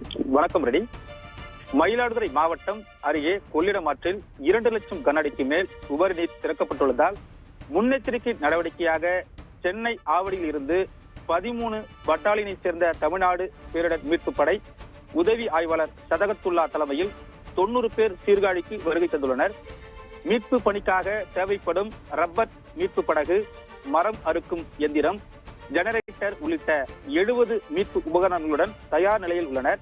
வணக்கம் ரெடி. மயிலாடுதுறை மாவட்டம் அருகே கொள்ளிடம் ஆற்றில் 2 லட்சம் கனஅடிக்கு மேல் உபரி நீர் திறக்கப்பட்டுள்ளதால் முன்னெச்சரிக்கை நடவடிக்கையாக சென்னை ஆவடியில் இருந்து 13 பட்டாலியனைச் சேர்ந்த தமிழ்நாடு பேரிடர் மீட்புப் படை உதவி ஆய்வாளர் சதகத்துல்லா தலைமையில் 90 பேர் சீர்காழிக்கு வருகை தந்துள்ளனர். மீட்பு பணிக்காக தேவைப்படும் ரப்பர் மீட்பு படகு, மரம் அறுக்கும் எந்திரம், ஜெனரேட்டர் உள்ளிட்ட 70 மீட்பு உபகரணங்களுடன் தயார் நிலையில் உள்ளனர்.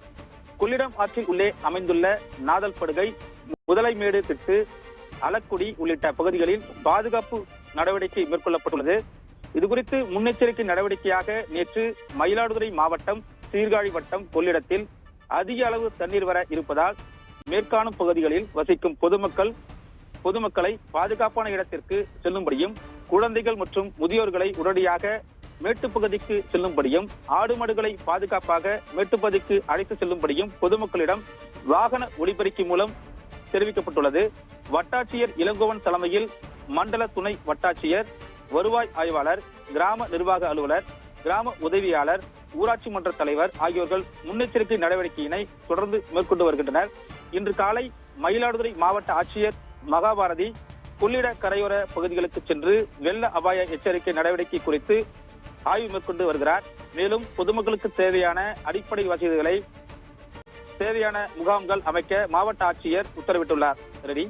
கொள்ளிடம் ஆற்றில் உள்ளே அமைந்துள்ள நாதல்படுகை, முதலைமேடு திட்டு, அலக்குடி உள்ளிட்ட பகுதிகளில் பாதுகாப்பு நடவடிக்கை மேற்கொள்ளப்பட்டுள்ளது. இதுகுறித்து முன்னெச்சரிக்கை நடவடிக்கையாக நேற்று மயிலாடுதுறை மாவட்டம் சீர்காழி வட்டம் கொள்ளிடத்தில் அதிக அளவு தண்ணீர் வர இருப்பதால் மேற்காணும் பகுதிகளில் வசிக்கும் பொதுமக்களை பாதுகாப்பான இடத்திற்கு செல்லும்படியும், குழந்தைகள் மற்றும் முதியோர்களை உடனடியாக மேட்டுப்பகுதிக்கு செல்லும்படியும், ஆடு மாடுகளை பாதுகாப்பாக மேட்டுப்பகுதிக்கு அழைத்து செல்லும்படியும் பொதுமக்களிடம் வாகன ஒலிபெருக்கி மூலம் தெரிவிக்கப்பட்டுள்ளது. வட்டாட்சியர் இளங்கோவன் தலைமையில் மண்டல துணை வட்டாட்சியர், வருவாய் ஆய்வாளர், கிராம நிர்வாக அலுவலர், கிராம உதவியாளர், ஊராட்சி மன்ற தலைவர் ஆகியோர்கள் முன்னெச்சரிக்கை நடவடிக்கையினை தொடர்ந்து மேற்கொண்டு வருகின்றனர். இன்று காலை மயிலாடுதுறை மாவட்ட ஆட்சியர் மகாபாரதி கொள்ளிட கரையோர பகுதிகளுக்கு சென்று வெள்ள அபாய எச்சரிக்கை நடவடிக்கை குறித்து ஆய்வு மேற்கொண்டு வருகிறார். மேலும் பொதுமக்களுக்கு தேவையான அடிப்படை வசதிகளை, தேவையான முகாம்கள் அமைக்க மாவட்ட ஆட்சியர் உத்தரவிட்டுள்ளார். ரெடி.